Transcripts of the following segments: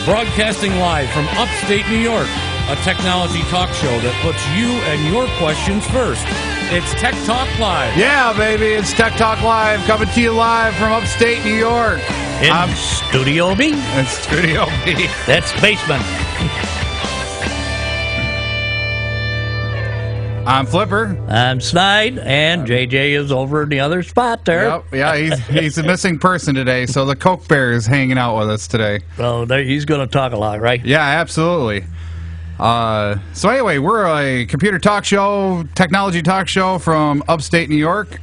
Broadcasting live from upstate New York, a technology talk show that puts you and your questions first. It's Tech Talk Live. Yeah, baby, it's Tech Talk Live, coming to you live from upstate New York. In Studio B. It's Studio B. That's basement. I'm Flipper. I'm Snide, and JJ is over in the other spot there. Yep, yeah, he's a missing person today, so the Coke Bear is hanging out with us today. So he's going to talk a lot, right? Yeah, absolutely. So anyway, we're a computer talk show, technology talk show from upstate New York.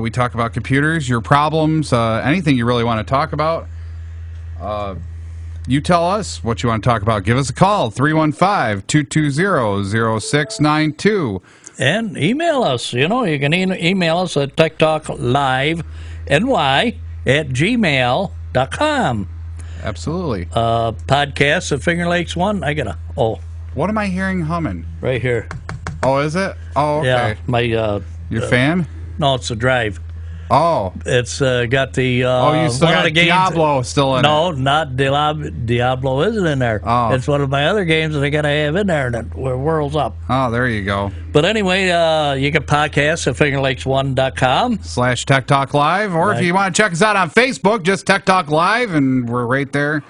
We talk about computers, your problems, anything you really want to talk about. You tell us what you want to talk about. Give us a call, 315-220-0692. And email us. You know, you can email us at techtalkliveny@gmail.com. Absolutely. Podcast at Finger Lakes 1. What am I hearing humming? Right here. Oh, is it? Oh, okay. Yeah, my... Your fan? No, it's a drive. Oh. It's got the... you still got Diablo still in it. No, not Diablo isn't in there. Oh. It's one of my other games that I got to have in there that whirls up. Oh, there you go. But anyway, you can podcast at fingerlakes1.com. /Tech Talk Live. Or if you want to check us out on Facebook, just Tech Talk Live, and we're right there.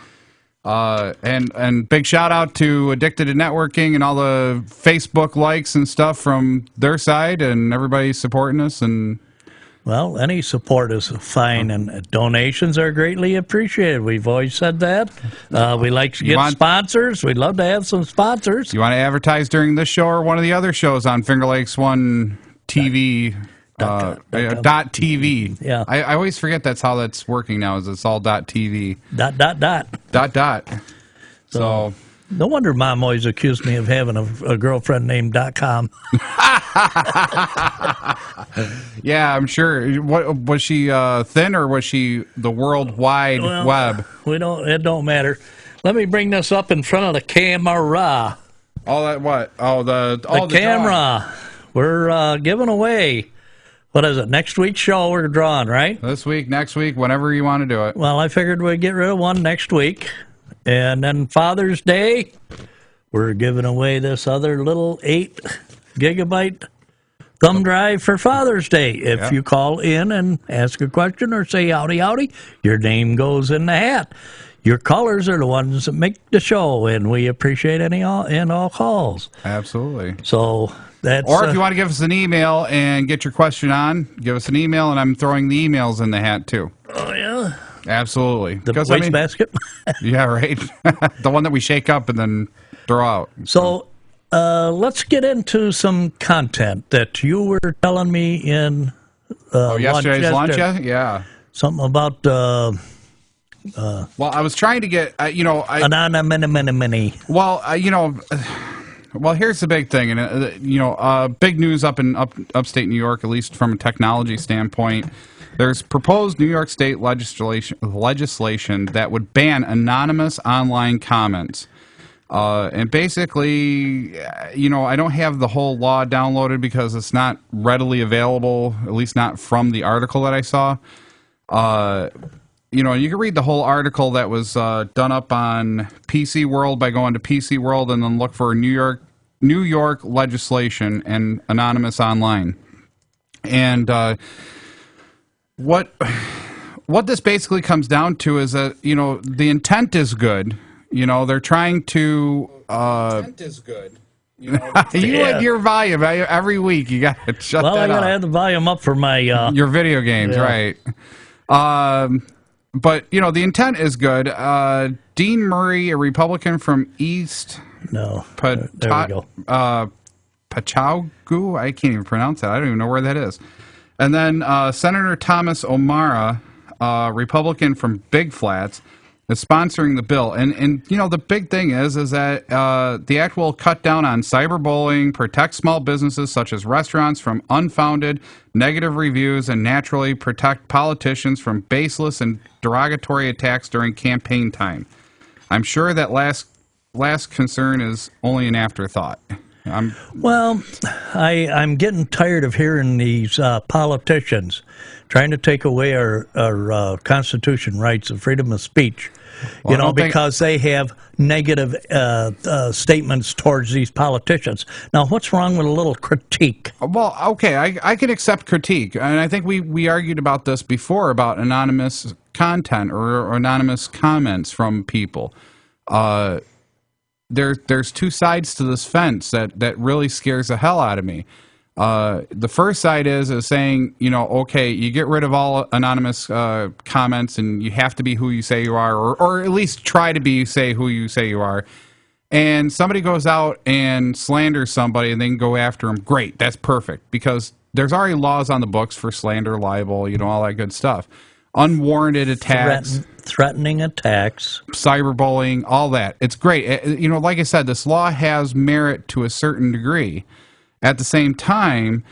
And big shout out to Addicted to Networking and all the Facebook likes and stuff from their side, and everybody supporting us. And well, any support is fine, and donations are greatly appreciated. We've always said that. We like to get sponsors. We'd love to have some sponsors. You want to advertise during this show or one of the other shows on Finger Lakes 1 TV? .tv. Yeah. I always forget that's how that's working now, is it's all .tv. .dot. So no wonder Mom always accused me of having a girlfriend named .com. Yeah, I'm sure. What was she thin, or was she the World Wide Web? It don't matter. Let me bring this up in front of the camera. All that what? Oh, the camera. Drawing. We're giving away. What is it? Next week's show we're drawing, right? This week, next week, whenever you want to do it. Well, I figured we'd get rid of one next week. And then Father's Day, we're giving away this other little 8 gigabyte thumb drive for Father's Day. If you call in and ask a question or say howdy howdy, your name goes in the hat. Your callers are the ones that make the show, and we appreciate all calls. Absolutely. So that's... Or if you want to give us an email and get your question on, give us an email, and I'm throwing the emails in the hat, too. Oh, yeah? Absolutely. The wastebasket? Yeah, right. The one that we shake up and then throw out. So let's get into some content that you were telling me in yesterday's lunch? Yeah. Something about... well, I was trying to get, Anonymity. Well, well, here's the big thing, and big news up in upstate New York, at least from a technology standpoint. There's proposed New York State legislation that would ban anonymous online comments. And basically, I don't have the whole law downloaded because it's not readily available, at least not from the article that I saw. You can read the whole article that was done up on PC World by going to PC World and then look for New York legislation and anonymous online. And what this basically comes down to is that the intent is good. They're trying to. Intent is good. You and your volume every week. You got to shut that up. Well, I got to have the volume up for my your video games, right? But, the intent is good. Dean Murray, a Republican from East Pachagu, I can't even pronounce that. I don't even know where that is. And then Senator Thomas O'Mara, Republican from Big Flats, is sponsoring the bill. And the big thing is that the act will cut down on cyberbullying, protect small businesses such as restaurants from unfounded negative reviews, and naturally protect politicians from baseless and derogatory attacks during campaign time. I'm sure that last concern is only an afterthought. Well, I'm getting tired of hearing these politicians trying to take away our Constitution rights of freedom of speech. Well, because they have negative statements towards these politicians. Now, what's wrong with a little critique? Well, okay, I can accept critique, and I think we argued about this before about anonymous content or anonymous comments from people. There's two sides to this fence that really scares the hell out of me. The first side is saying, okay, you get rid of all anonymous comments and you have to be who you say you are, or at least try to say who you say you are. And somebody goes out and slanders somebody and they can go after them. Great, that's perfect, because there's already laws on the books for slander, libel, all that good stuff. Unwarranted attacks. Threatening attacks. Cyberbullying, all that. It's great. Like I said, this law has merit to a certain degree. At the same time,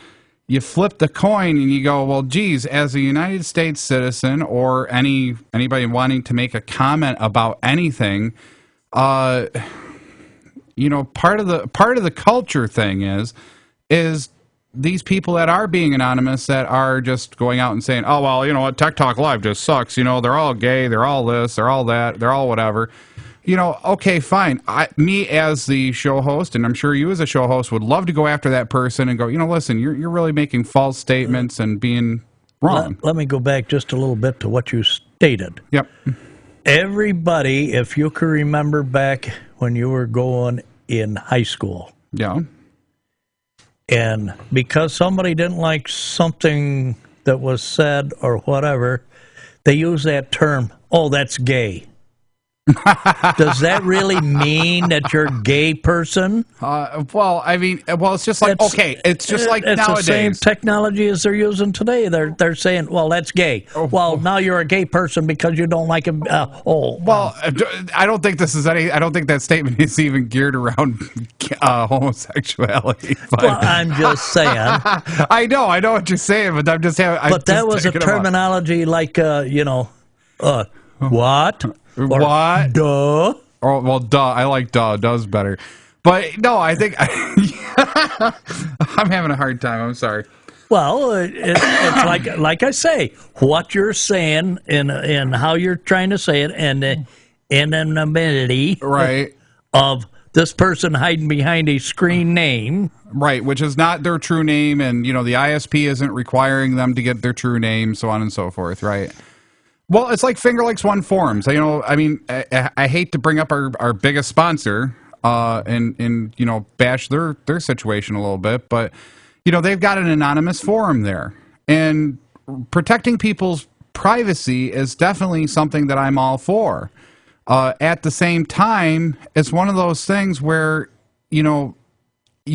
you flip the coin and you go, well, geez, as a United States citizen or anybody wanting to make a comment about anything, part of the culture thing is these people that are being anonymous that are just going out and saying, oh, well, you know what, Tech Talk Live just sucks. They're all gay, they're all this, they're all that, they're all whatever. Okay, fine. Me as the show host, and I'm sure you as a show host, would love to go after that person and go, listen, you're really making false statements and being wrong. Let me go back just a little bit to what you stated. Yep. Everybody, if you can remember back when you were going in high school. Yeah. And because somebody didn't like something that was said or whatever, they use that term, oh, that's gay. Does that really mean that you're a gay person? It's just like, it's just like it's nowadays. The same technology as they're using today. They're saying, well, that's gay. Well, now you're a gay person because you don't like him. I don't think that statement is even geared around homosexuality. But. Well, I'm just saying. I know what you're saying, but I'm just having. But that was a terminology like, what? What? Duh. Oh, well, duh. I like duh. Duh's better. But no, I think I'm having a hard time. I'm sorry. Well, it's like I say, what you're saying and how you're trying to say it, and the anonymity right of this person hiding behind a screen name, right, which is not their true name, and the ISP isn't requiring them to get their true name, so on and so forth, right? Well, it's like Finger Lakes One forums. I hate to bring up our biggest sponsor and bash their situation a little bit, but they've got an anonymous forum there, and protecting people's privacy is definitely something that I'm all for. At the same time, it's one of those things where you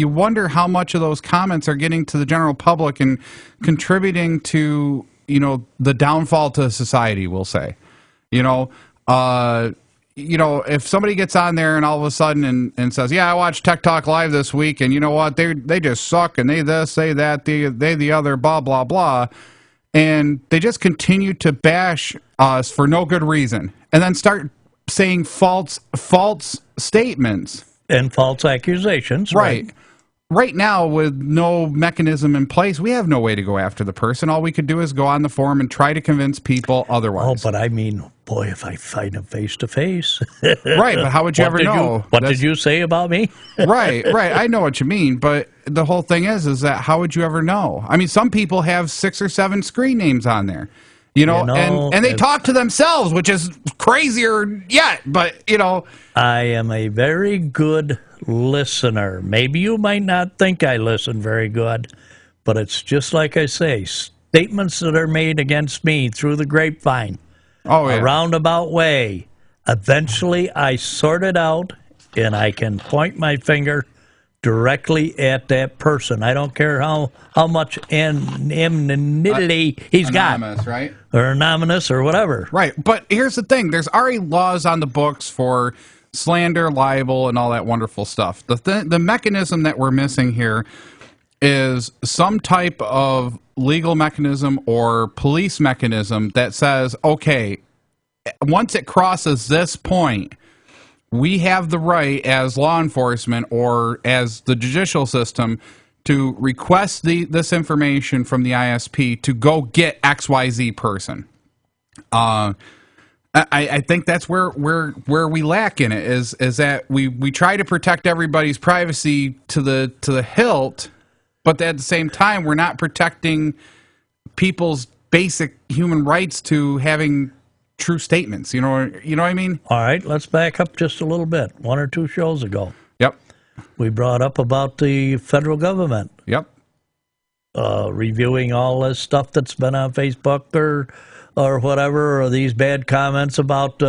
wonder how much of those comments are getting to the general public and contributing to the downfall to society, we'll say. If somebody gets on there and all of a sudden and says, yeah, I watched Tech Talk Live this week, and you know what, they just suck, and they this, they that, they the other, blah, blah, blah, and they just continue to bash us for no good reason, and then start saying false statements. And false accusations. Right. Right now, with no mechanism in place, we have no way to go after the person. All we could do is go on the forum and try to convince people otherwise. Oh, but I mean, boy, if I find him face to face. Right, but how would you ever know? What did you say about me? Right. I know what you mean, but the whole thing is that how would you ever know? I mean, some people have 6 or 7 screen names on there. And they talk to themselves, which is crazier yet, but, I am a very good listener. Maybe you might not think I listen very good, but it's just like I say, statements that are made against me through the grapevine, a roundabout way. Eventually, I sort it out, and I can point my finger directly at that person. I don't care how much anonymity he's anonymous, got. Right? Or anonymous or whatever. Right. But here's the thing. There's already laws on the books for slander, libel, and all that wonderful stuff. The mechanism that we're missing here is some type of legal mechanism or police mechanism that says, okay, once it crosses this point, we have the right as law enforcement or as the judicial system to request this information from the ISP to go get XYZ person. I think that's where we lack in it is that we try to protect everybody's privacy to the hilt, but at the same time we're not protecting people's basic human rights to having true statements. You know what I mean? All right, let's back up just a little bit. 1 or 2 shows ago, Yep. we brought up about the federal government Yep. reviewing all this stuff that's been on Facebook or whatever, or these bad comments about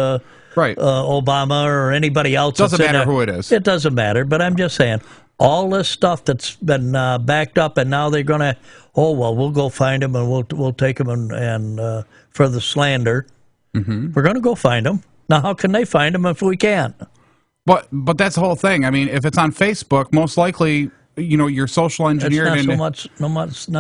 Right. Obama or anybody else. Doesn't matter who it is. It doesn't matter, but I'm just saying, all this stuff that's been backed up, and now they're going to, we'll go find them and we'll take them and for the slander. Mm-hmm. We're going to go find them. Now, how can they find them if we can't? But that's the whole thing. I mean, if it's on Facebook, most likely, you're social engineered. It's not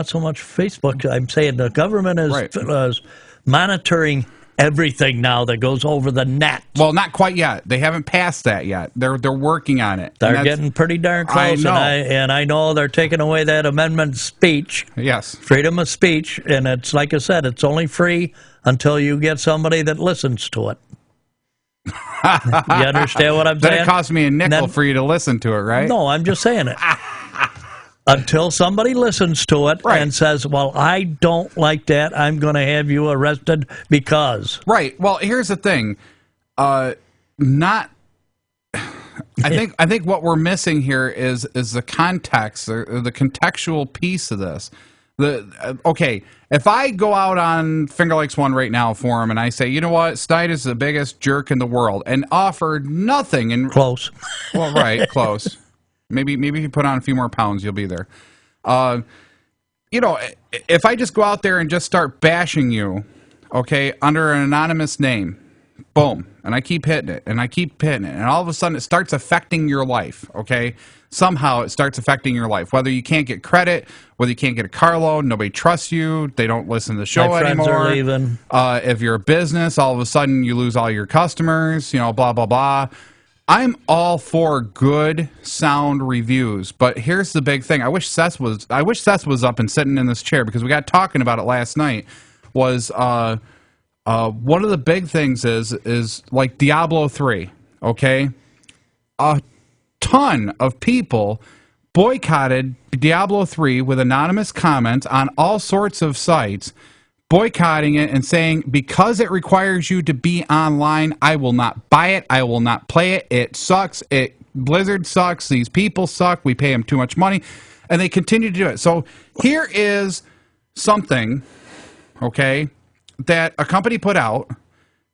so much Facebook. I'm saying the government is monitoring everything now that goes over the net. Well, not quite yet. They haven't passed that yet. They're working on it. They're getting pretty darn close. I know they're taking away that amendment speech. Yes. Freedom of speech, and it's like I said, it's only free until you get somebody that listens to it. You understand what I'm saying? Then it costs me a nickel for you to listen to it, right? No, I'm just saying it. Until somebody listens to it and says, well, I don't like that, I'm going to have you arrested because. Right. Well, here's the thing. I think what we're missing here is the context, or the contextual piece of this. If I go out on Finger Lakes One right now forum and I say, you know what, Snide is the biggest jerk in the world, and offer nothing in close. Well, right, close. Maybe if you put on a few more pounds, you'll be there. If I just go out there and just start bashing you, under an anonymous name, boom, and I keep hitting it, and all of a sudden it starts affecting your life, Somehow it starts affecting your life, whether you can't get credit, whether you can't get a car loan, nobody trusts you, they don't listen to the show anymore. Are leaving. If you're a business, all of a sudden you lose all your customers, blah, blah, blah. I'm all for good, sound reviews, but here's the big thing. I wish Seth was up and sitting in this chair, because we got talking about it last night. Was one of the big things is like Diablo 3, A ton of people boycotted Diablo 3 with anonymous comments on all sorts of sites, boycotting it and saying, because it requires you to be online, I will not buy it, I will not play it, it sucks, Blizzard sucks, these people suck, we pay them too much money, and they continue to do it. So here is something, that a company put out.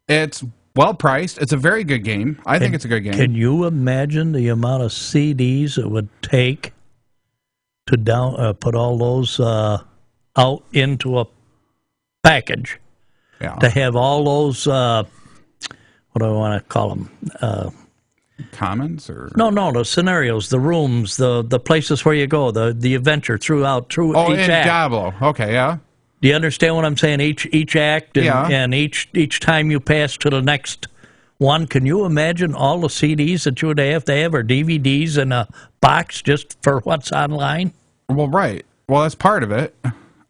It's well priced, it's a very good game. I think it's a good game. Can you imagine the amount of CDs it would take to put all those out into a package, to have all those what do I want to call them, commons or the scenarios, the rooms, the places where you go, the adventure through each act. Diablo. Do you understand what I'm saying? Each act and each time you pass to the next one. Can you imagine all the CDs that you would have to have, or DVDs in a box just for what's online? Well, right. Well, that's part of it.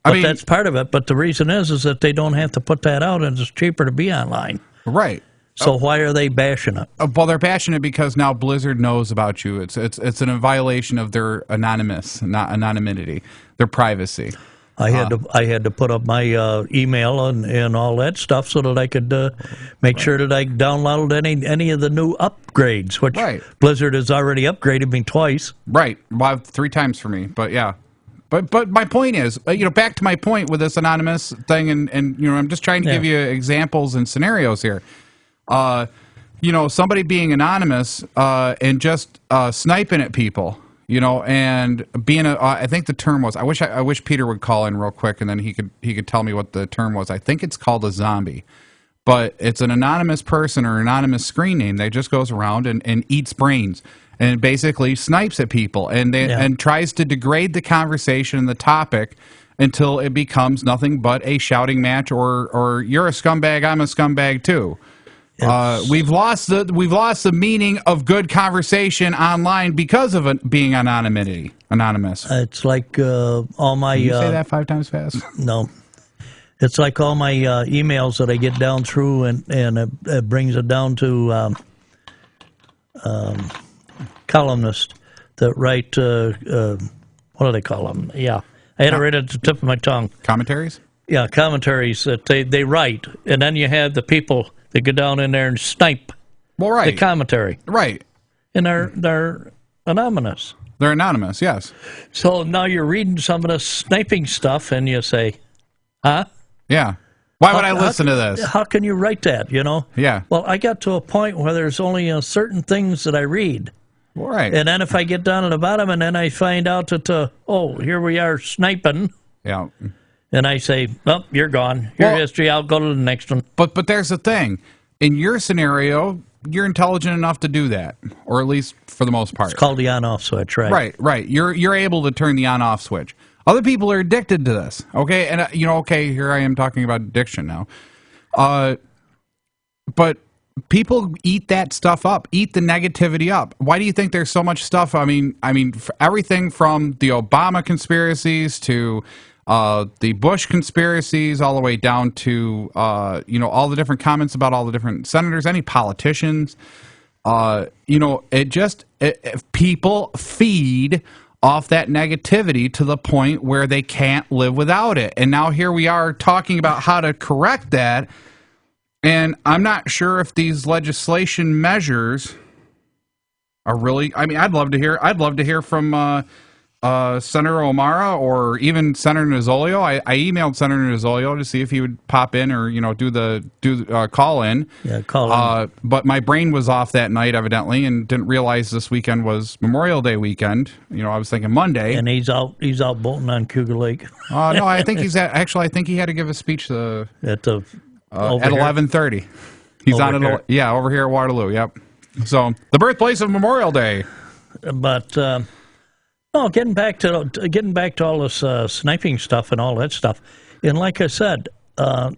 That's part of it. But the reason is that they don't have to put that out, and it's cheaper to be online. Right. So why are they bashing it? Well, they're bashing it because now Blizzard knows about you. It's in a violation of their anonymity, their privacy. I had to put up my email and all that stuff so that I could make sure that I downloaded any of the new upgrades, which Blizzard has already upgraded me twice. Right, well, 3 times for me, but yeah. But my point is, back to my point with this anonymous thing, and I'm just trying to give you examples and scenarios here. Somebody being anonymous and just sniping at people. And being I think the term was, I wish Peter would call in real quick, and then he could tell me what the term was. I think it's called a zombie, but it's an anonymous person or anonymous screen name that just goes around and eats brains and basically snipes at people and tries to degrade the conversation and the topic until it becomes nothing but a shouting match or you're a scumbag, I'm a scumbag too. We've lost the meaning of good conversation online because of it being anonymous. It's like all my... Can you say that 5 times fast? No. It's like all my emails that I get down through, and it brings it down to columnists that write, what do they call them? Yeah. I had it right at the tip of my tongue. Commentaries? Yeah, commentaries that they write. And then you have the people that go down in there and snipe the commentary. Right. And they're anonymous. They're anonymous, yes. So now you're reading some of the sniping stuff, and you say, huh? Yeah. Why would I listen to this? How can you write that, you know? Yeah. Well, I got to a point where there's only certain things that I read. Right. And then if I get down to the bottom and then I find out that, here we are sniping. Yeah. And I say, oh, you're gone. Your history, I'll go to the next one. But there's the thing. In your scenario, you're intelligent enough to do that, or at least for the most part. It's called the on-off switch, right? Right. You're able to turn the on-off switch. Other people are addicted to this, okay? And, here I am talking about addiction now. But people eat that stuff up, eat the negativity up. Why do you think there's so much stuff? I mean, everything from the Obama conspiracies to the Bush conspiracies, all the way down to, all the different comments about all the different senators, any politicians. People feed off that negativity to the point where they can't live without it. And now here we are talking about how to correct that. And I'm not sure if these legislation measures are really, I'd love to hear from Senator O'Mara or even Senator Nozzolio. I emailed Senator Nozzolio to see if he would pop in or do the call in. Yeah, call in. But my brain was off that night evidently, and didn't realize this weekend was Memorial Day weekend. I was thinking Monday. And he's out bolting on Cougar Lake. No, I think I think he had to give a speech at 11:30. He's on it. Yeah, over here at Waterloo. Yep. So the birthplace of Memorial Day. But. No, getting back to all this sniping stuff and all that stuff, and like I said,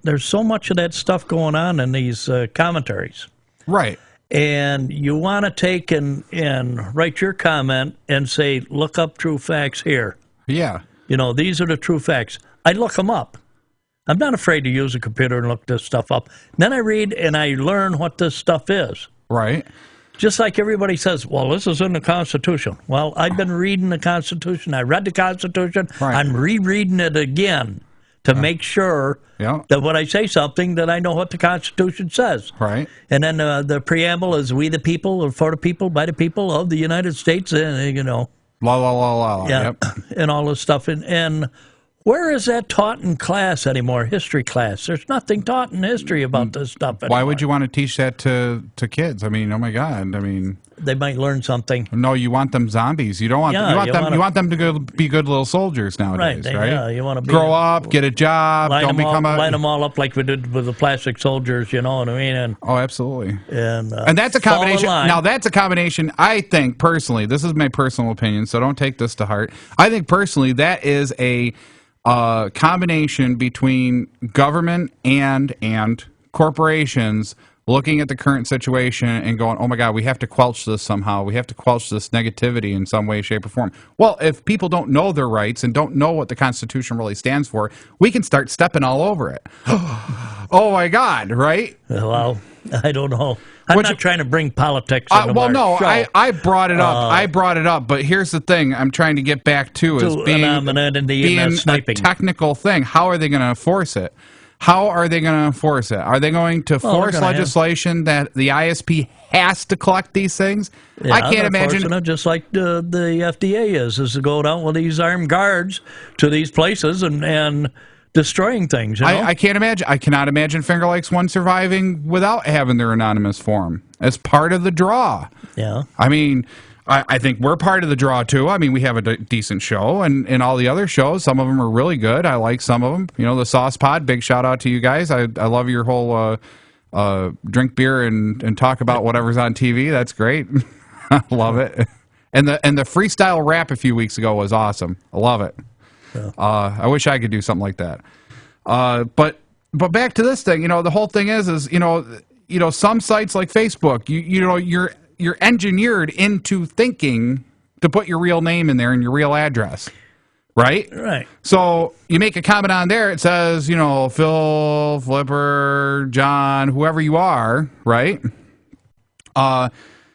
there's so much of that stuff going on in these commentaries, right? And you want to take and write your comment and say, look up true facts here. Yeah, these are the true facts. I look them up. I'm not afraid to use a computer and look this stuff up. Then I read and I learn what this stuff is. Right. Just like everybody says, well, this is in the Constitution. Well, I've been reading the Constitution. I read the Constitution. Right. I'm rereading it again to make sure that when I say something, that I know what the Constitution says. Right. And then the preamble is we the people, or for the people, by the people of the United States, and, La, la, la, la. Yeah, yep. And all this stuff. And where is that taught in class anymore, history class? There's nothing taught in history about this stuff anymore. Why would you want to teach that to kids? Oh my God. They might learn something. No, you want them zombies. You don't want you want them to be good little soldiers nowadays, right? Yeah, you want to grow up, get a job, line them all up like we did with the plastic soldiers, you know what I mean? And absolutely. And that's a combination. Now that's a combination. I think personally, this is my personal opinion, so don't take this to heart. I think personally that is a combination between government and corporations looking at the current situation and going, oh my God, we have to quelch this somehow. We have to quelch this negativity in some way, shape, or form. Well, if people don't know their rights and don't know what the Constitution really stands for, we can start stepping all over it. Oh my God, right? Well, I don't know. I'm not trying to bring politics into our show. I brought it up. But here's the thing I'm trying to get back to is being a technical thing. How are they going to enforce it? Are they going to force legislation that the ISP has to collect these things? Yeah, I can't imagine it, just like the FDA is to go down with these armed guards to these places and destroying things. I can't imagine. I cannot imagine Finger Lakes One surviving without having their anonymous form as part of the draw. Yeah. I think we're part of the draw too. We have a decent show, and all the other shows, some of them are really good. I like some of them. The Sauce Pod, big shout out to you guys. I love your whole drink beer and talk about whatever's on TV. That's great. I love it. And the freestyle rap a few weeks ago was awesome. I love it. Yeah. I wish I could do something like that. But back to this thing, the whole thing is some sites like Facebook, you're engineered into thinking to put your real name in there and your real address. Right? Right. So you make a comment on there, it says, Phil, Flipper, John, whoever you are, right?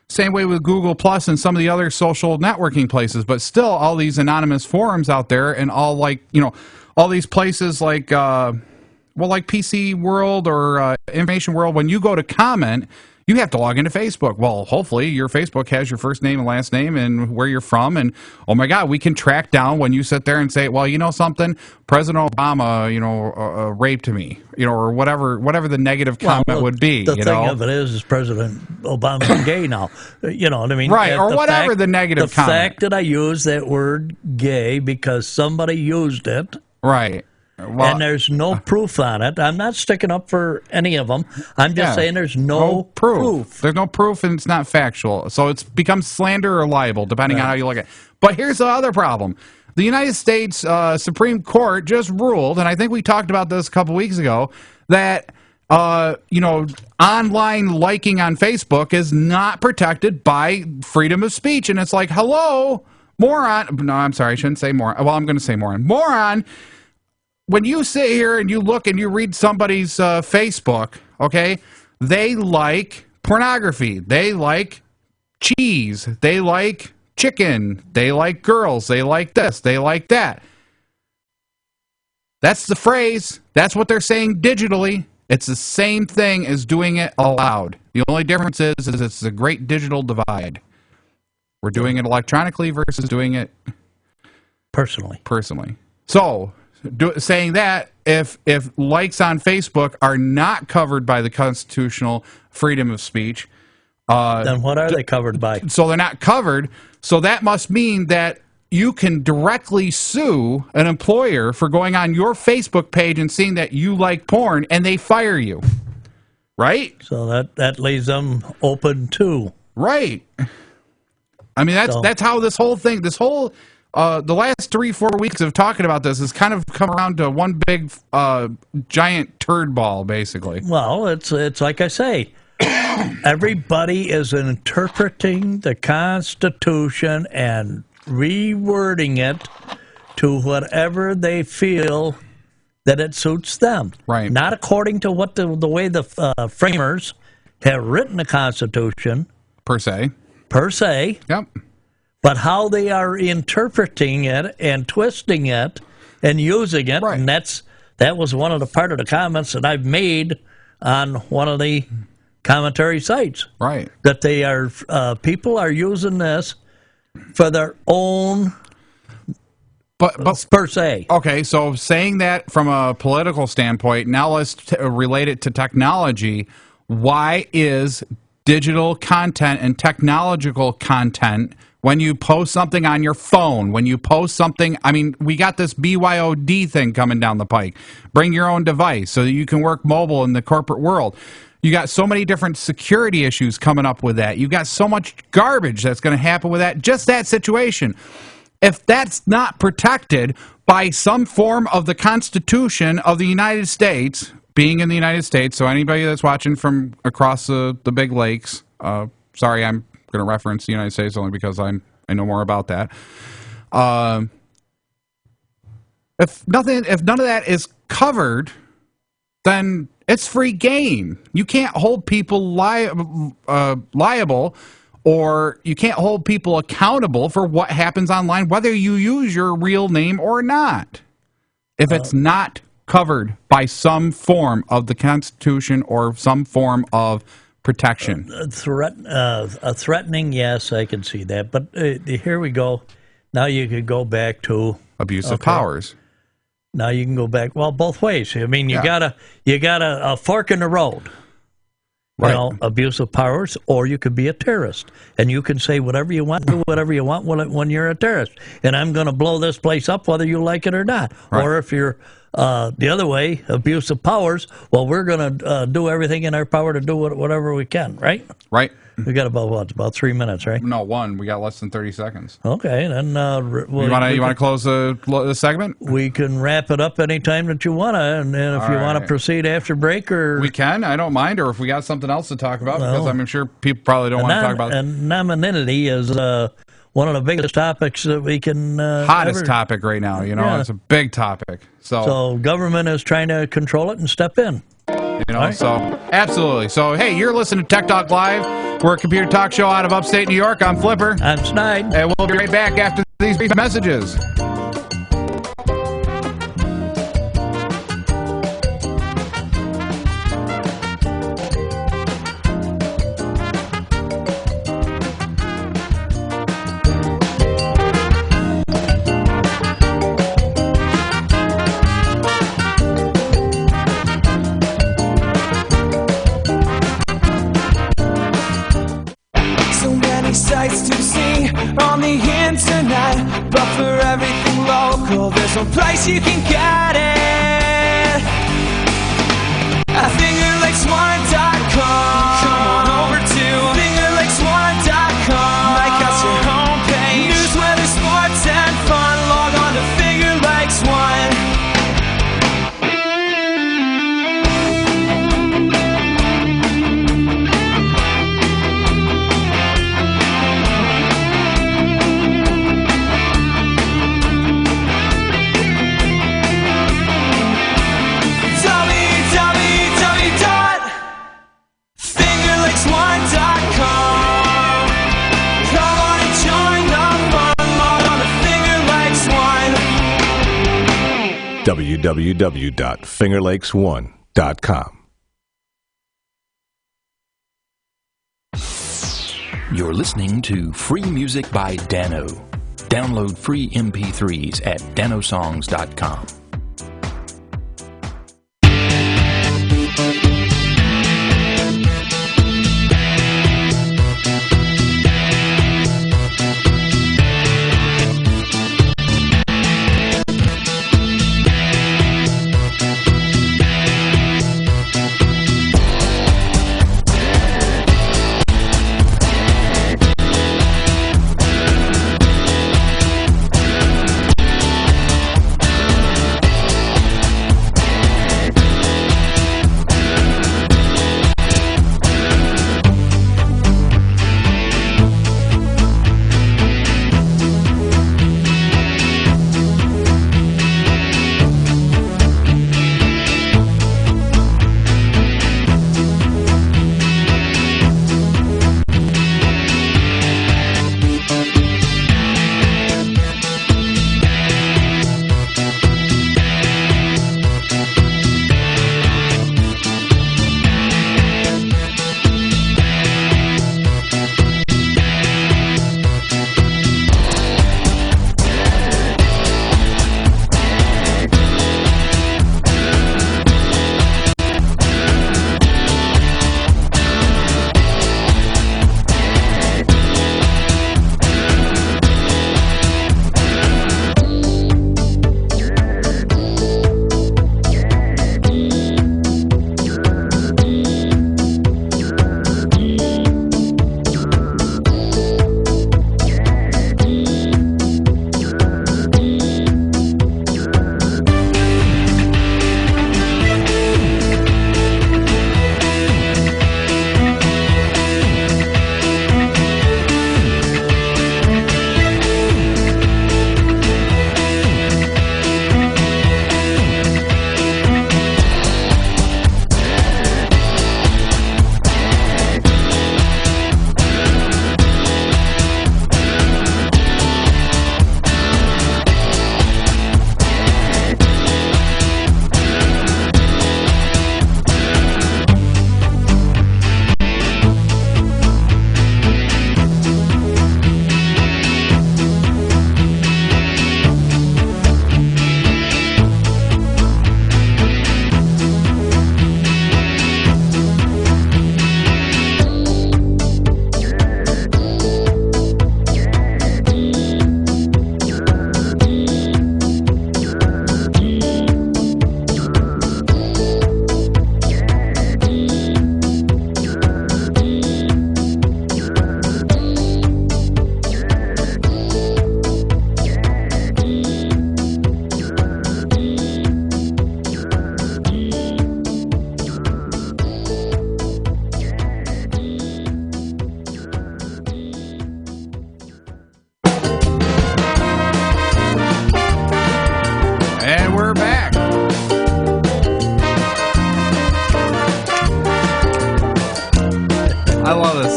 Same way with Google Plus and some of the other social networking places, but still all these anonymous forums out there and all all these places like PC World or Information World, when you go to comment, you have to log into Facebook. Well, hopefully your Facebook has your first name and last name and where you're from. And, oh, my God, we can track down when you sit there and say, well, you know something? President Obama, raped me, or whatever the negative comment would be. The thing of it is President Obama's gay now. You know what I mean? Right, or whatever the negative comment. The fact that I used that word gay because somebody used it. Right. Well, and there's no proof on it. I'm not sticking up for any of them. I'm just saying there's no proof. There's no proof, and it's not factual. So it's becomes slander or libel, depending on how you look at it. But here's the other problem. The United States Supreme Court just ruled, and I think we talked about this a couple weeks ago, that online liking on Facebook is not protected by freedom of speech. And it's like, hello, moron. No, I'm sorry, I shouldn't say moron. Well, I'm going to say moron. Moron. When you sit here and you look and you read somebody's Facebook, okay, they like pornography. They like cheese. They like chicken. They like girls. They like this. They like that. That's the phrase. That's what they're saying digitally. It's the same thing as doing it aloud. The only difference is it's a great digital divide. We're doing it electronically versus doing it personally. So, saying that if likes on Facebook are not covered by the constitutional freedom of speech, then what are they covered by? So they're not covered. So that must mean that you can directly sue an employer for going on your Facebook page and seeing that you like porn, and they fire you. Right? So that leaves them open too. Right. I mean, that's how this whole thing, the last 3-4 weeks of talking about this has kind of come around to one big giant turd ball, basically. Well, it's like I say, everybody is interpreting the Constitution and rewording it to whatever they feel that it suits them. Right. Not according to what the way the framers have written the Constitution. Per se. Yep. But how they are interpreting it and twisting it and using it, right. And that was one of the part of the comments that I've made on one of the commentary sites. Right. That they are people are using this for their own, but per se. Okay, so saying that from a political standpoint, now let's relate it to technology. Why is digital content and technological content, when you post something on your phone, when you post something, I mean, we got this BYOD thing coming down the pike. Bring your own device so that you can work mobile in the corporate world. You got so many different security issues coming up with that. You got so much garbage that's going to happen with that. Just that situation. If that's not protected by some form of the Constitution of the United States, being in the United States, so anybody that's watching from across the big lakes, sorry, I'm going to reference the United States only because I know more about that. If none of that is covered, then it's free game. You can't hold people liable, or you can't hold people accountable for what happens online, whether you use your real name or not, if it's not covered by some form of the Constitution or some form of protection. Threatening, yes, I can see that. But here we go. Now you could go back to abuse of powers. Now you can go back. Well, both ways. I mean, you got a fork in the road. Right. You know, abuse of powers, or you could be a terrorist, and you can say whatever you want, do whatever you want when you're a terrorist. And I'm going to blow this place up whether you like it or not. Right. Or if you're the other way, abuse of powers, well, we're going to do everything in our power to do whatever we can, right? Right. We got about 3 minutes, right? No, one. We got less than 30 seconds. Okay, then You want to close the segment? We can wrap it up anytime that you want to, and then if you want to proceed after break, or we can. I don't mind, or if we got something else to talk about, because I'm sure people probably don't want to talk about. Anonymity is one of the biggest topics that we can. Hottest topic right now. It's a big topic. So government is trying to control it and step in. Right. So absolutely. So hey, you're listening to Tech Talk Live. We're a computer talk show out of upstate New York. I'm Flipper. I'm Snide. And we'll be right back after these brief messages. Sights to see on the internet, but for everything local, there's no place you can get it. At fingerlakes1.com. Come on over to fingerlakes1.com. Like us your homepage. News, weather, sports, and fun. Log on to Finger Lakes One. www.fingerlakes1.com. You're listening to Free Music by Dano. Download free MP3s at danosongs.com.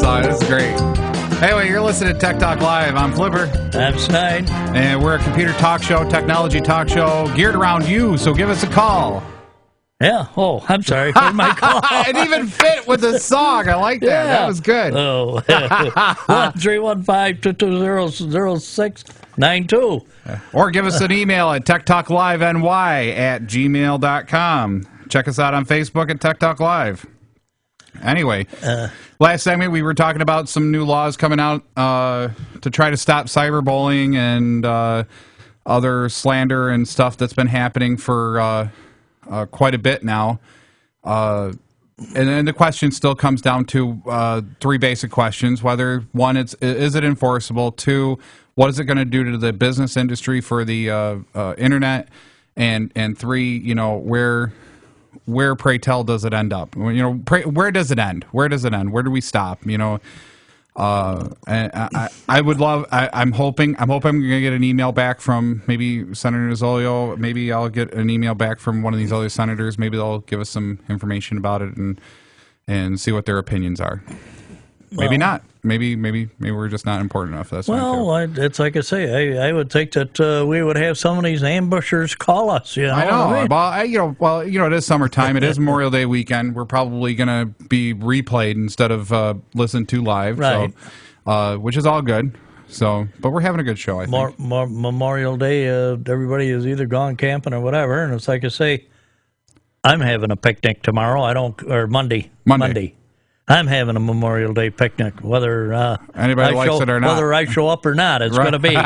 song. It's great. Anyway, you're listening to Tech Talk Live. I'm Flipper. I'm Snide. And we're a computer talk show, technology talk show, geared around you, so give us a call. Yeah. Oh, I'm sorry. Where'd my call? It even fit with the song. I like that. Yeah. That was good. Oh, 1-315-220-0692. Or give us an email at techtalkliveny@gmail.com. Check us out on Facebook at Tech Talk Live. Anyway, last segment we were talking about some new laws coming out to try to stop cyberbullying and other slander and stuff that's been happening for quite a bit now. And then the question still comes down to three basic questions: whether one, is it enforceable? Two, what is it going to do to the business industry for the internet? And three, where pray tell does it end up? Where does it end? Where does it end? Where do we stop? And I would love. I'm hoping I'm going to get an email back from maybe Senator Nozzolio. Maybe I'll get an email back from one of these other senators. Maybe they'll give us some information about it and see what their opinions are. Maybe not. Maybe we're just not important enough. That's it's like I say. I would think that we would have some of these ambushers call us. I know. Well, it is summertime. It is Memorial Day weekend. We're probably going to be replayed instead of listened to live. Right. So, which is all good. So, but we're having a good show. I think. Memorial Day. Everybody is either gone camping or whatever, and it's like I say. I'm having a picnic tomorrow. Monday. I'm having a Memorial Day picnic, whether anybody likes it or not. Whether I show up or not, it's going to be.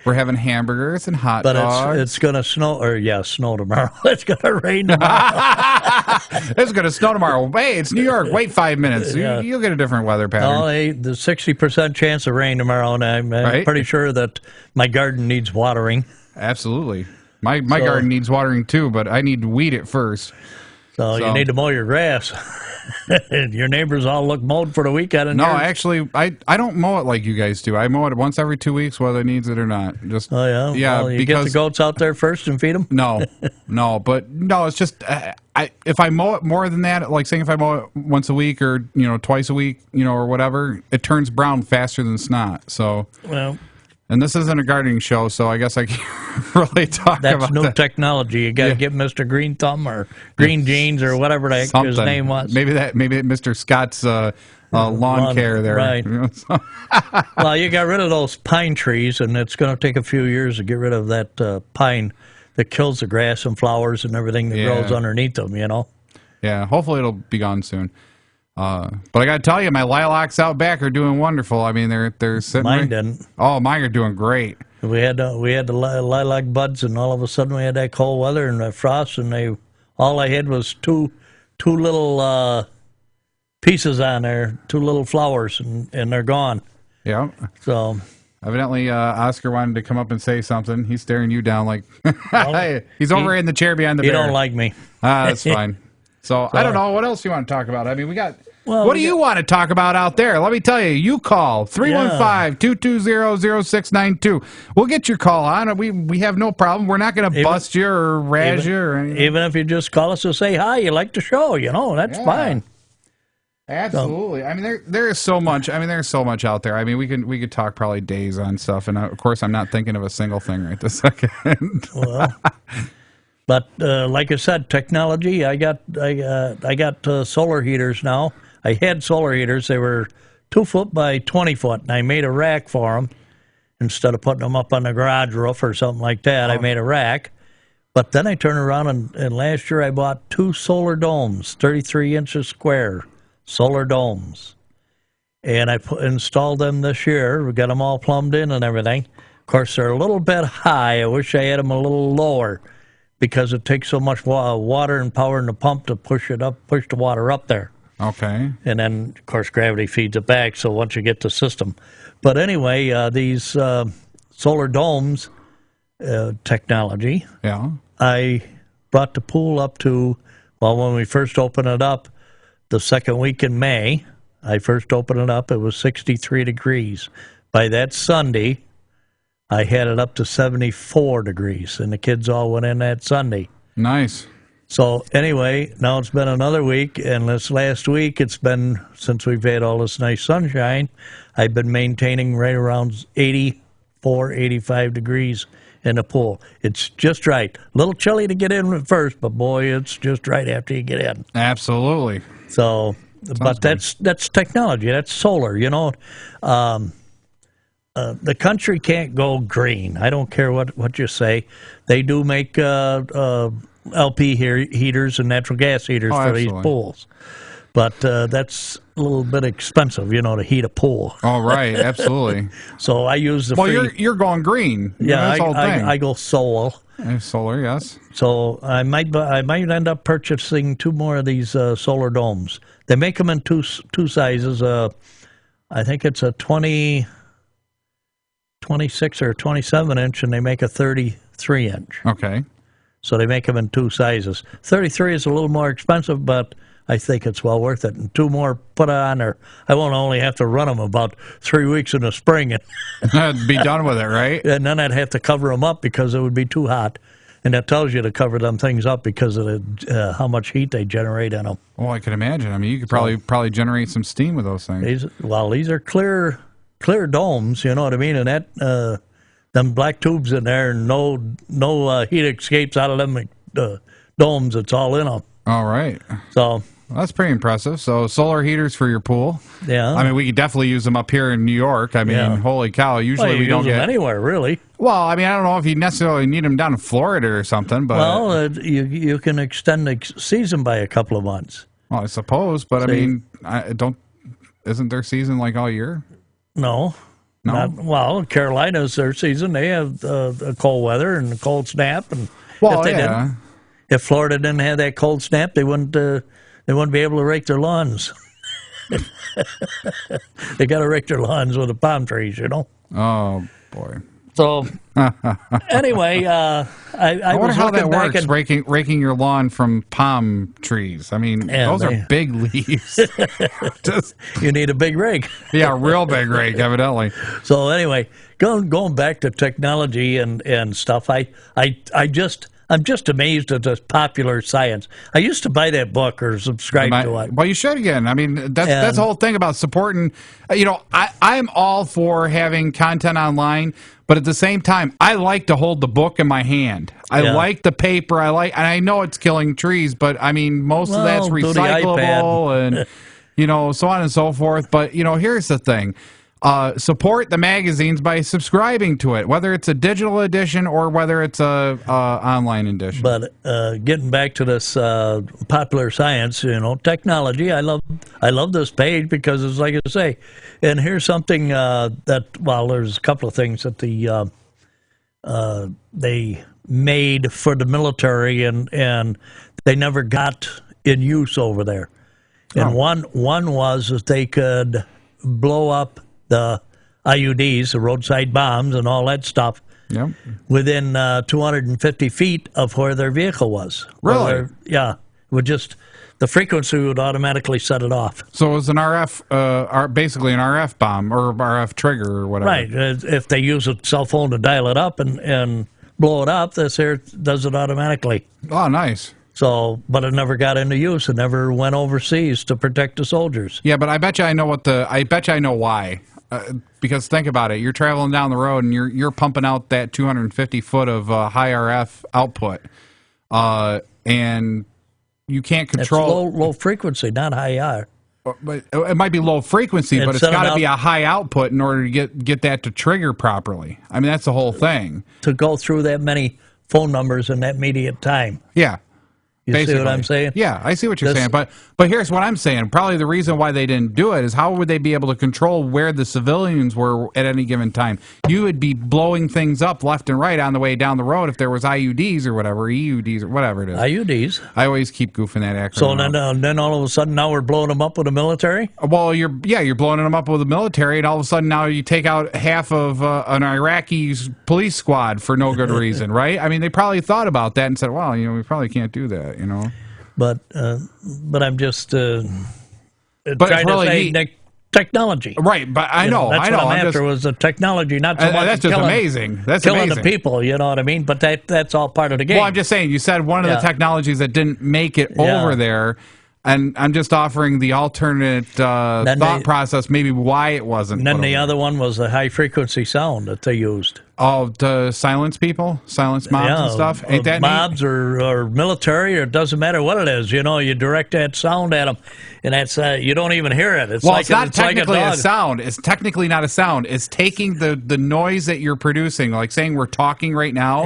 We're having hamburgers and hot dogs. But it's going to snow, snow tomorrow. It's going to rain tomorrow. It's going to snow tomorrow. Hey, it's New York. Wait 5 minutes. Yeah. You'll get a different weather pattern. The 60% chance of rain tomorrow, and I'm pretty sure that my garden needs watering. Absolutely. My garden needs watering too, but I need to weed it first. So you need to mow your grass. Your neighbors all look mowed for the weekend. No, actually, I don't mow it like you guys do. I mow it once every 2 weeks, whether it needs it or not. Just yeah. Well, you get the goats out there first and feed them. No, it's just if I mow it more than that, like saying if I mow it once a week or twice a week, or whatever, it turns brown faster than snot. So well. And this isn't a gardening show, so I guess I can't really talk about that. That's new technology. You got to get Mr. Green Thumb or Green Jeans or whatever the heck his name was. Maybe Mr. Scott's lawn care there. Right. Well, you got rid of those pine trees, and it's going to take a few years to get rid of that pine that kills the grass and flowers and everything that grows underneath them, Yeah, hopefully it'll be gone soon. But I got to tell you, my lilacs out back are doing wonderful. I mean, they're sitting. Mine didn't. Oh, mine are doing great. We had the lilac buds, and all of a sudden we had that cold weather and the frost, and all I had was two little pieces on there, two little flowers, and they're gone. Yeah. So evidently, Oscar wanted to come up and say something. He's staring you down like he's over in the chair behind the bear. He don't like me. That's fine. So I don't know what else you want to talk about. I mean, we got. What do you want to talk about out there? Let me tell you. You call 315-220-0692. We'll get your call on. We have no problem. We're not going to bust you or razz you or anything. Even if you just call us to say hi, you like the show. That's fine. Absolutely. I mean, there is so much. I mean, there's so much out there. I mean, we could talk probably days on stuff. And of course, I'm not thinking of a single thing right this second. Well. But like I said, technology. I got solar heaters now. I had solar heaters. They were 2 foot by 20 foot, and I made a rack for them instead of putting them up on the garage roof or something like that. I made a rack. But then I turned around and last year I bought 2 solar domes, 33 inches square solar domes, and I installed them this year. We got them all plumbed in and everything. Of course, they're a little bit high. I wish I had them a little lower, because it takes so much water and power in the pump to push the water up there. Okay. And then, of course, gravity feeds it back, so once you get the system. But anyway, these solar domes technology, I brought the pool up to, when we first opened it up, the second week in May, I first opened it up, it was 63 degrees. By that Sunday, I had it up to 74 degrees, and the kids all went in that Sunday. Nice. So anyway, now it's been another week, and this last week it's been, since we've had all this nice sunshine, I've been maintaining right around 84, 85 degrees in the pool. It's just right. A little chilly to get in at first, but boy, it's just right after you get in. Absolutely. So, but that's technology. That's solar. You know, the country can't go green. I don't care what you say. They do make LP heaters and natural gas heaters for these pools, but that's a little bit expensive, you know, to heat a pool. Oh, right, absolutely. So I use the you're going green. Yeah, that's the whole thing. I go solar. Solar, yes. So I might end up purchasing 2 more of these solar domes. They make them in two sizes. I think it's a 26 or 27 inch, and they make a 33 inch. Okay. So they make them in 2 sizes. 33 is a little more expensive, but I think it's well worth it. And 2 more put on there. I won't only have to run them about 3 weeks in the spring. And be done with it, right? And then I'd have to cover them up because it would be too hot. And that tells you to cover them things up because of how much heat they generate in them. Oh, I can imagine. I mean, you could probably generate some steam with those things. These are clear domes, you know what I mean? And that them black tubes in there, and no heat escapes out of them domes. It's all in them. All right. So that's pretty impressive. So solar heaters for your pool. Yeah. I mean, we could definitely use them up here in New York. I mean, holy cow. Usually we don't use get them anywhere, really. Well, I mean, I don't know if you necessarily need them down in Florida or something, but you can extend the season by a couple of months. Well, I suppose, but I mean, isn't their season like all year? No. Well, Carolina's their season. They have the cold weather and the cold snap, and if Florida didn't have that cold snap, they wouldn't be able to rake their lawns. They got to rake their lawns with the palm trees, you know. Oh boy. So anyway, I wonder how that works. Raking your lawn from palm trees. I mean, those are big leaves. You need a big rake. Yeah, a real big rake, evidently. So anyway, going back to technology and stuff, I'm just amazed at this popular science. I used to buy that book or subscribe to it. Well, you should again. I mean, that's the whole thing about supporting. You know, I'm all for having content online, but at the same time, I like to hold the book in my hand. I like the paper. And I know it's killing trees, but I mean, most of that's recyclable and you know, so on and so forth. But you know, here's the thing. Support the magazines by subscribing to it, whether it's a digital edition or whether it's a online edition. But getting back to this popular science, you know, technology, I love this page because it's like I say, and here's something there's a couple of things that they made for the military and they never got in use over there. And one was that they could blow up the IUDs, the roadside bombs, and all that stuff within 250 feet of where their vehicle was. Really? Yeah. The frequency would automatically set it off. So it was an basically an RF bomb or RF trigger or whatever. Right. If they use a cell phone to dial it up and blow it up, this here does it automatically. Oh, nice. So, but it never got into use. It never went overseas to protect the soldiers. Yeah, but I bet you I know why. Because think about it, you're traveling down the road and you're pumping out that 250 foot of high RF output, and you can't control. It's low frequency, not high R. But it might be low frequency, but it's got to be a high output in order to get that to trigger properly. I mean, that's the whole thing. To go through that many phone numbers in that immediate time. Yeah. You see what I'm saying? Yeah, I see what you're saying. But here's what I'm saying. Probably the reason why they didn't do it is how would they be able to control where the civilians were at any given time? You would be blowing things up left and right on the way down the road if there was IUDs or whatever, EUDs or whatever it is. IUDs. I always keep goofing that acronym. So then all of a sudden now we're blowing them up with the military? Well, you're blowing them up with the military, and all of a sudden now you take out half of an Iraqi police squad for no good reason, right? I mean, they probably thought about that and said, well, you know, we probably can't do that, you know. But I'm just trying really to say technology. Right, but I know. That's I know. what I'm after was the technology, not so much that's just killing, amazing. That's killing amazing. the people, you know what I mean? But that's all part of the game. Well, I'm just saying, you said one of the technologies that didn't make it over there, and I'm just offering the alternate thought process, maybe why it wasn't. And then the other one was the high-frequency sound that they used. Oh, to silence people? Silence mobs and stuff? Ain't that mobs neat? or military, or it doesn't matter what it is. You know, you direct that sound at them, and that's you don't even hear it. It's Well, like it's not technically like a sound. It's technically not a sound. It's taking the noise that you're producing, like saying we're talking right now.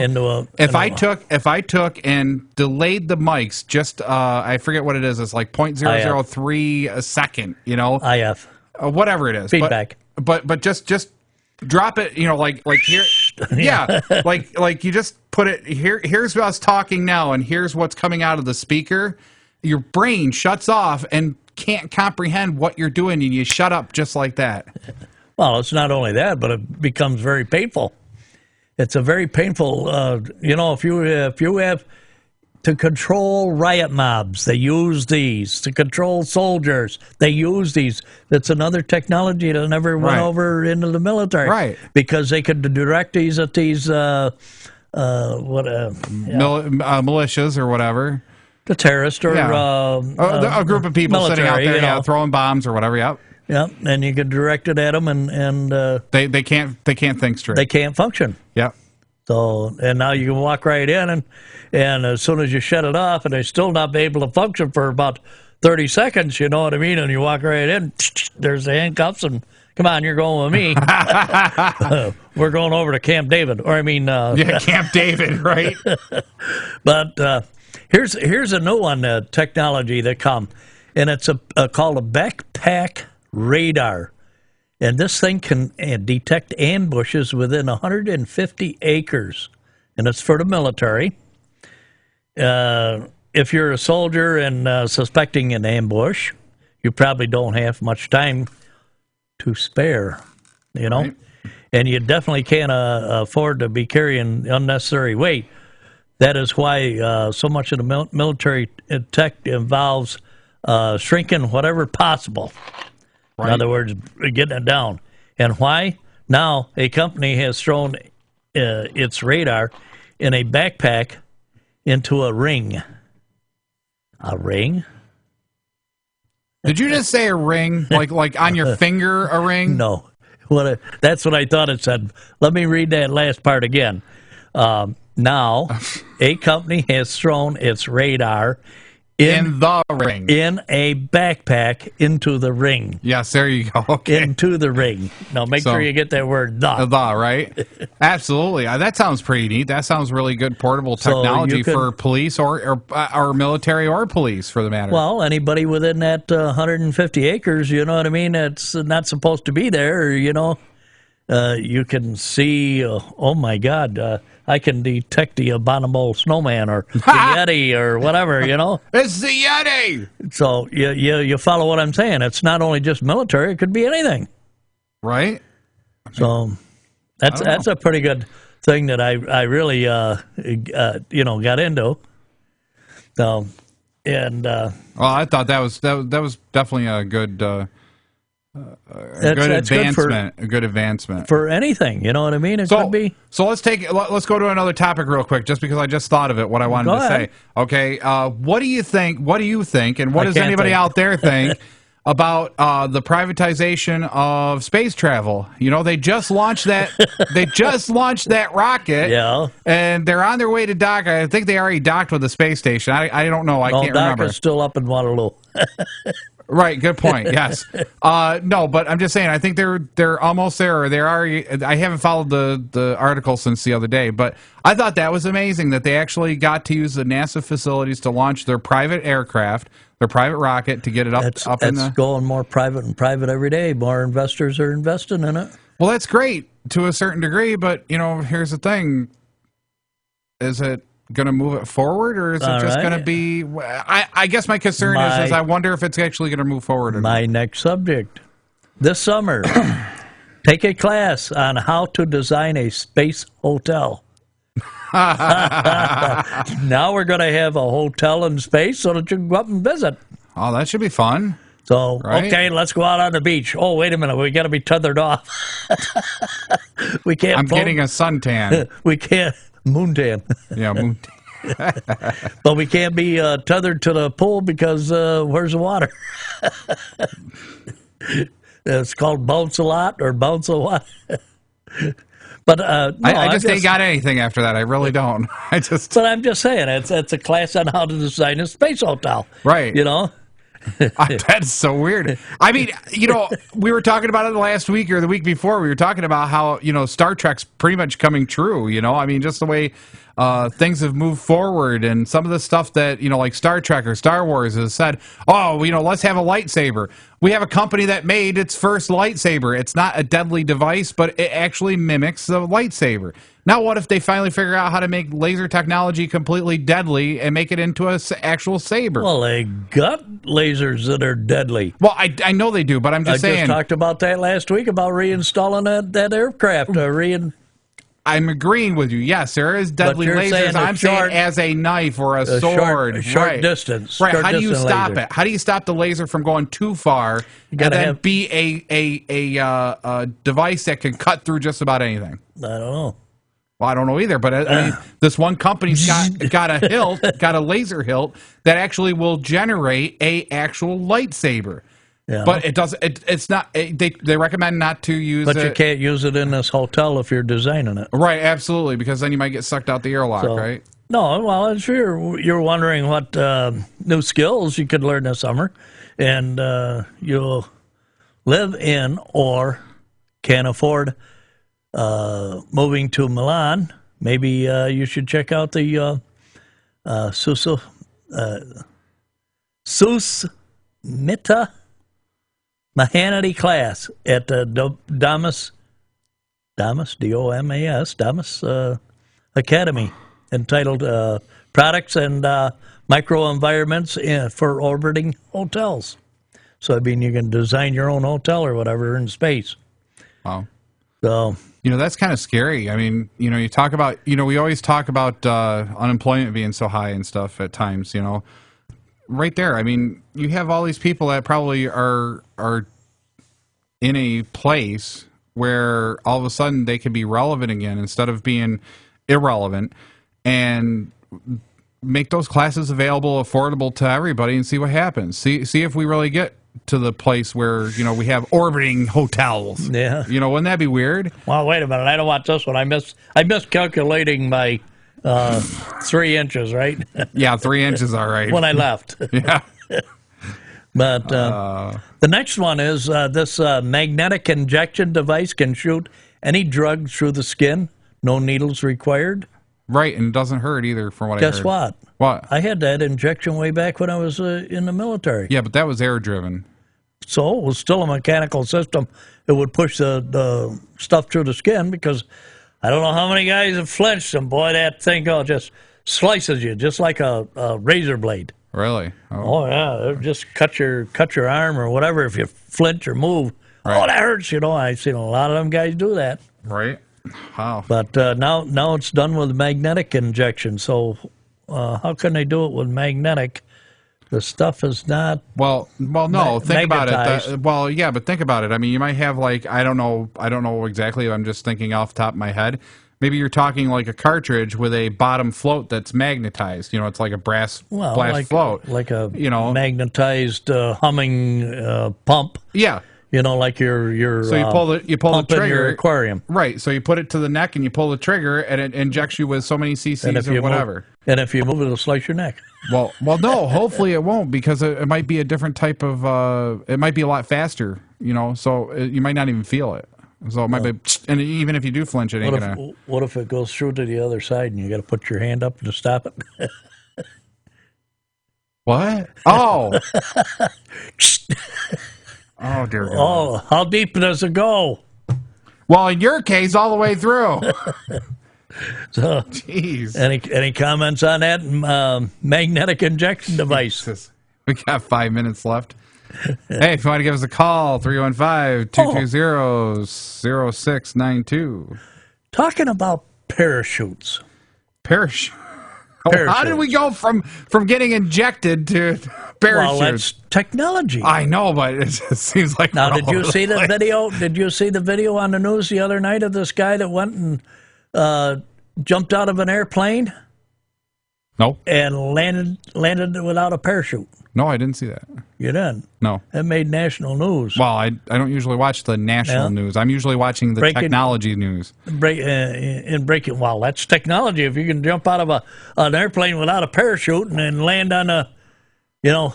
If I took and delayed the mics, just I forget what it is. It's like 0.003 a second. You know, IF, whatever it is. Feedback. But just drop it. You know, like here. Yeah, like you just put it here. Here's us talking now, and here's what's coming out of the speaker. Your brain shuts off and can't comprehend what you're doing, and you shut up just like that. Well, it's not only that, but it becomes very painful. It's a very painful. You know, if you have to control riot mobs, they use these. To control soldiers, they use these. That's another technology that never went over into the military. Right. Because they could direct these at these, militias or whatever. The terrorist or a group of people military, sitting out there, you know. throwing bombs or whatever. Yep. Yep. And you could direct it at them, and they can't think straight. They can't function. Yep. So, and now you can walk right in, and as soon as you shut it off, and they still not be able to function for about 30 seconds, you know what I mean? And you walk right in, there's the handcuffs, and come on, you're going with me. We're going over to Camp David, or I mean... Camp David, right? But here's a new one, technology that come, and it's called a backpack radar. And this thing can detect ambushes within 150 acres, and it's for the military. If you're a soldier and suspecting an ambush, you probably don't have much time to spare, you know? Right. And you definitely can't afford to be carrying unnecessary weight. That is why so much of the military tech involves shrinking whatever possible. Right. In other words, getting it down. And why? Now, a company has thrown its radar in a backpack into a ring. A ring? Did you just say a ring? Like on your finger, a ring? No. That's what I thought it said. Let me read that last part again. Now, a company has thrown its radar in the ring. In a backpack into the ring. Yes, there you go. Okay. Into the ring. Now, make sure you get that word, the. The, right? Absolutely. That sounds pretty neat. That sounds really good portable technology for police or military or police, for the matter. Well, anybody within that 150 acres, you know what I mean, that's not supposed to be there, you know. You can see, oh, my God, I can detect the abominable snowman or the Yeti or whatever, you know. It's the Yeti! So you follow what I'm saying. It's not only just military. It could be anything. Right. So that's a pretty good thing that I really, got into. So, and... well, I thought that was definitely a good... a good advancement for anything. You know what I mean? It could be. So let's go to another topic real quick, just because I just thought of it. What I wanted to say. Okay, what do you think? What do you think? And what does anybody out there think about the privatization of space travel? You know, they just launched that. They just launched that rocket. Yeah. And they're on their way to dock. I think they already docked with the space station. I don't know. I can't remember. Dock is still up in Waterloo. Right, good point. Yes, no, but I'm just saying. I think they're almost there. Or they're already. I haven't followed the article since the other day, but I thought that was amazing that they actually got to use the NASA facilities to launch their private aircraft, their private rocket, to get it up in the. It's going more private and private every day. More investors are investing in it. Well, that's great to a certain degree, but here's the thing: is it going to move it forward, or is it just going to be... I guess my concern is I wonder if it's actually going to move forward. My next subject. This summer, take a class on how to design a space hotel. Now we're going to have a hotel in space so that you can go up and visit. Oh, that should be fun. So, Right. okay, let's go out on the beach. Oh, wait a minute. We got to be tethered off. We can't. I'm getting a suntan. We can't. Moontan. Yeah, moon. But we can't be tethered to the pool because where's the water? It's called bounce a lot or bounce a what. But no, I just ain't got anything after that. I really don't. But I'm just saying, it's a class on how to design a space hotel. Right. You know? That's so weird. I mean, we were talking about it the last week or the week before. We were talking about how, Star Trek's pretty much coming true, I mean, just the way things have moved forward and some of the stuff that, like Star Trek or Star Wars has said, oh, let's have a lightsaber. We have a company that made its first lightsaber. It's not a deadly device, but it actually mimics the lightsaber. Now, what if they finally figure out how to make laser technology completely deadly and make it into an actual saber? Well, they got lasers that are deadly. Well, I know they do, but I'm just saying. I just talked about that last week about reinstalling that aircraft. I'm agreeing with you. Yes, there is deadly lasers. I'm saying as a knife or a sword. Short right. distance. Right. Short How do you stop laser. it? How do you stop the laser from going too far and then be a device that can cut through just about anything? I don't know. Well, I don't know either, but I mean, this one company's got a hilt, got a laser hilt that actually will generate a actual lightsaber. Yeah. But it doesn't. It's not. They recommend not to use. But you can't use it in this hotel if you're designing it. Right, absolutely, because then you might get sucked out the airlock, right? No, well, if you're wondering what new skills you could learn this summer, and you'll live in or can't afford moving to Milan, maybe you should check out the Susmita Mahanity class at Damas, D-O-M-A-S, Damas Academy, entitled Products and Microenvironments for Orbiting Hotels. So, I mean, you can design your own hotel or whatever in space. Wow. So, that's kind of scary. I mean, you talk about, we always talk about unemployment being so high and stuff at times, right there. I mean, you have all these people that probably are in a place where all of a sudden they can be relevant again instead of being irrelevant, and make those classes available, affordable to everybody, and see what happens. See if we really get to the place where we have orbiting hotels. Yeah. Wouldn't that be weird? Well, wait a minute. I don't want this one. I miscalculating my 3 inches, right? Yeah, 3 inches, all right. When I left. Yeah. But the next one is this magnetic injection device can shoot any drug through the skin. No needles required. Right, and it doesn't hurt either, from what I heard. Guess what? What? I had that injection way back when I was in the military. Yeah, but that was air-driven. So it was still a mechanical system. It would push the stuff through the skin because I don't know how many guys have flinched, and boy, that thing just slices you just like a razor blade. Really? Oh yeah, it just cut your arm or whatever if you flinch or move. Right. Oh, that hurts. I've seen a lot of them guys do that. Right. Wow. But now it's done with magnetic injection. So how can they do it with magnetic? The stuff is not. Well, no. Think about magnetized. it. Yeah, but think about it. I mean, you might have I don't know exactly. I'm just thinking off the top of my head. Maybe you're talking like a cartridge with a bottom float that's magnetized. It's like a brass float, like a magnetized humming pump. Yeah. Like your so you pull the trigger in your aquarium. Right. So you put it to the neck and you pull the trigger and it injects you with so many cc's or whatever. And if you move it, it'll slice your neck. Well, no. Hopefully it won't, because it might be a different type of. It might be a lot faster. So you might not even feel it. So it might be, and even if you do flinch, it ain't gonna. What if it goes through to the other side and you got to put your hand up to stop it? What? Oh. Oh, dear God. Oh, how deep does it go? Well, in your case, all the way through. So, jeez. Any comments on that magnetic injection device? Jesus. We got 5 minutes left. Hey, if you want to give us a call, 315-220-0692. Talking about parachutes. How did we go from getting injected to parachute. Well, that's technology. I know, but it just seems like Now, we're did all you over see the place. video? Did you see the video on the news the other night of this guy that went and jumped out of an airplane No, and landed without a parachute? no, I didn't see that. You didn't? No. It made national news. Well, I don't usually watch the national Yeah. news. I'm usually watching the Breaking- technology news. Breaking. Well, that's technology. If you can jump out of an airplane without a parachute and then land on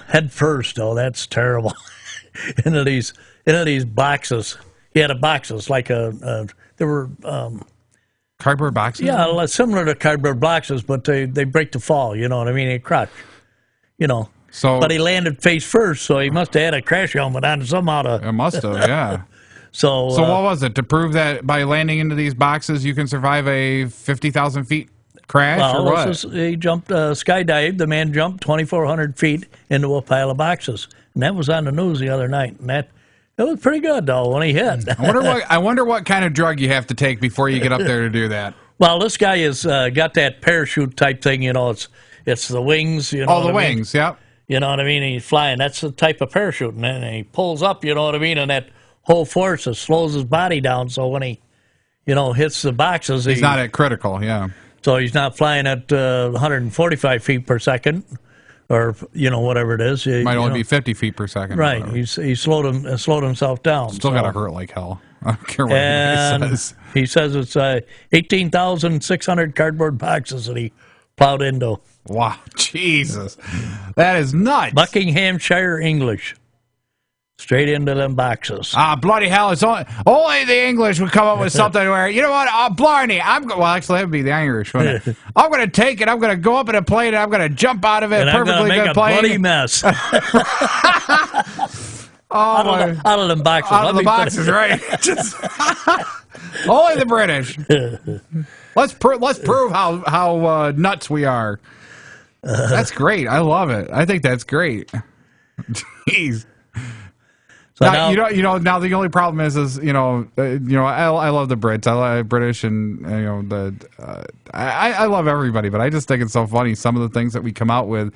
head first, that's terrible. into these boxes. He had a boxes like they were. Cardboard boxes? Yeah, similar to cardboard boxes, but they break to fall. You know what I mean? They crash. So, But he landed face first, so he must have had a crash helmet on somehow. it must have, yeah. So what was it? To prove that by landing into these boxes you can survive a 50,000 feet crash or what? he jumped, skydived. The man jumped 2,400 feet into a pile of boxes, and that was on the news the other night. And it was pretty good though when he hit. I wonder what kind of drug you have to take before you get up there to do that. Well, this guy has got that parachute type thing. It's the wings. You know Oh, the what I mean? wings, yep. You know what I mean? He's flying. That's the type of parachute. And then he pulls up, you know what I mean? And that whole force slows his body down. So when he, hits the boxes, He's not at critical, yeah. so he's not flying at 145 feet per second or, whatever it is. Might only be 50 feet per second. or Right. whatever. He slowed himself down. Still so. got to hurt like hell. I don't care what And anybody says. he says it's 18,600 cardboard boxes that he plowed into. Wow, Jesus. That is nuts. Buckinghamshire English. Straight into them boxes. Bloody hell, it's only the English would come up with something where, you know what, Blarney, well, actually, that would be the Irish, wouldn't it? I'm going to take it, I'm going to go up in a plane, and I'm going to jump out of it, And I'm going to perfectly make good a plane. bloody mess Oh, my. out of them boxes. Out of Let the me boxes, right? Just only the British. Let's prove how nuts we are. That's great. I love it. I think that's great. Jeez. So now now the only problem is I love the Brits. I love British, and I love everybody. But I just think it's so funny some of the things that we come out with.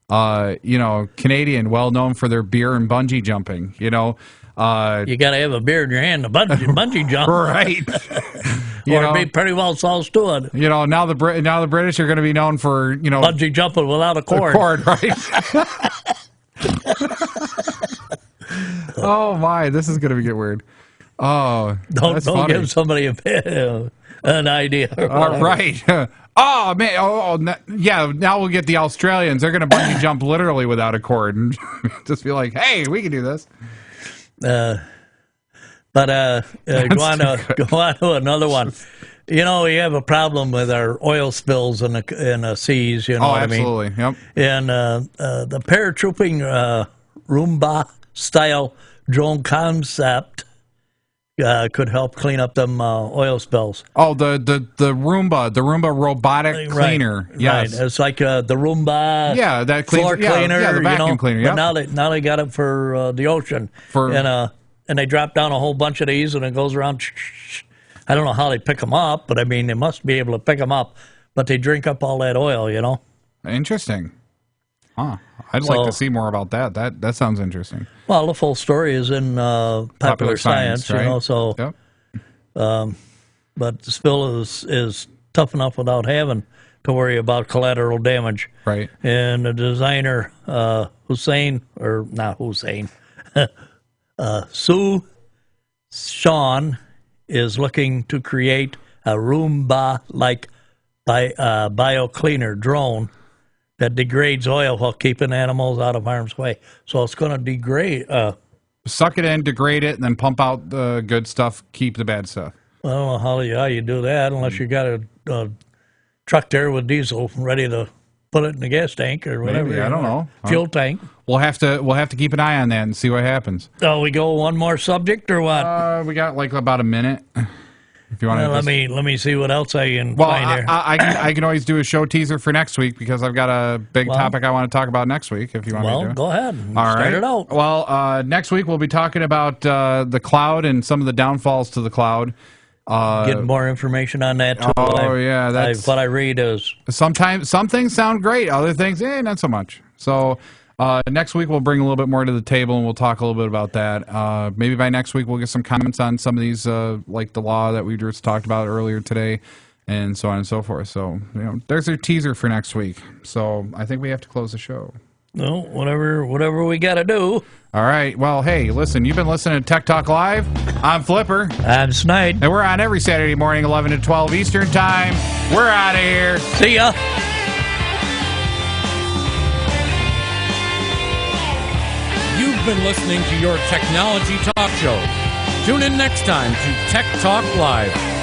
Canadian, well known for their beer and bungee jumping. you got to have a beer in your hand to bungee jump. Right. Or be pretty well sauced to it. Now the British are going to be known for Bungee jumping without a cord. right? Oh my, this is going to get weird. Oh, Don't funny. give somebody an idea. Or whatever. Right. Oh man. Yeah. Now we'll get the Australians. They're going to bungee jump literally without a cord and just be like, "Hey, we can do this." Go on to another one. We have a problem with our oil spills in the seas. You know what absolutely. I mean? Yep. And the paratrooping Roomba style drone concept could help clean up them oil spills. Oh, the Roomba robotic cleaner. Right, Yes. right. It's like the Roomba. Yeah, that cleans, floor cleaner. Yeah, the vacuum cleaner. But Yep. now they got it for the ocean. And they drop down a whole bunch of these, and it goes around. I don't know how they pick them up, but I mean, they must be able to pick them up. But they drink up all that oil, Interesting. Huh. I'd like to see more about that. That sounds interesting. Well, the full story is in Popular Science, right? So, yep. But the spill is tough enough without having to worry about collateral damage. Right. And the designer Sue Sean is looking to create a Roomba-like bio-cleaner drone that degrades oil while keeping animals out of harm's way. So it's going to degrade. Suck it in, degrade it, and then pump out the good stuff, keep the bad stuff. I don't know how you do that unless you got a truck there with diesel ready to put it in the gas tank or whatever. Maybe, I don't know. Fuel tank. We'll have to keep an eye on that and see what happens. So we go one more subject or what? We got like about a minute. If you want to, let me see what else I can well, find here. I can always do a show teaser for next week because I've got a big topic I want to talk about next week. If you want me to, go ahead. All Start right. it out. Well, next week we'll be talking about the cloud and some of the downfalls to the cloud. Getting more information on that too. That's what I read is sometimes some things sound great, other things not so much. So Next week we'll bring a little bit more to the table and we'll talk a little bit about that. Maybe by next week we'll get some comments on some of these, like the law that we just talked about earlier today, and so on and so forth. So, there's our teaser for next week. So I think we have to close the show. No, whatever we got to do. All right. Well, hey, listen, you've been listening to Tech Talk Live. I'm Flipper. I'm Snide. And we're on every Saturday morning, 11 to 12 Eastern Time. We're out of here. See ya. You've been listening to your technology talk show. Tune in next time to Tech Talk Live.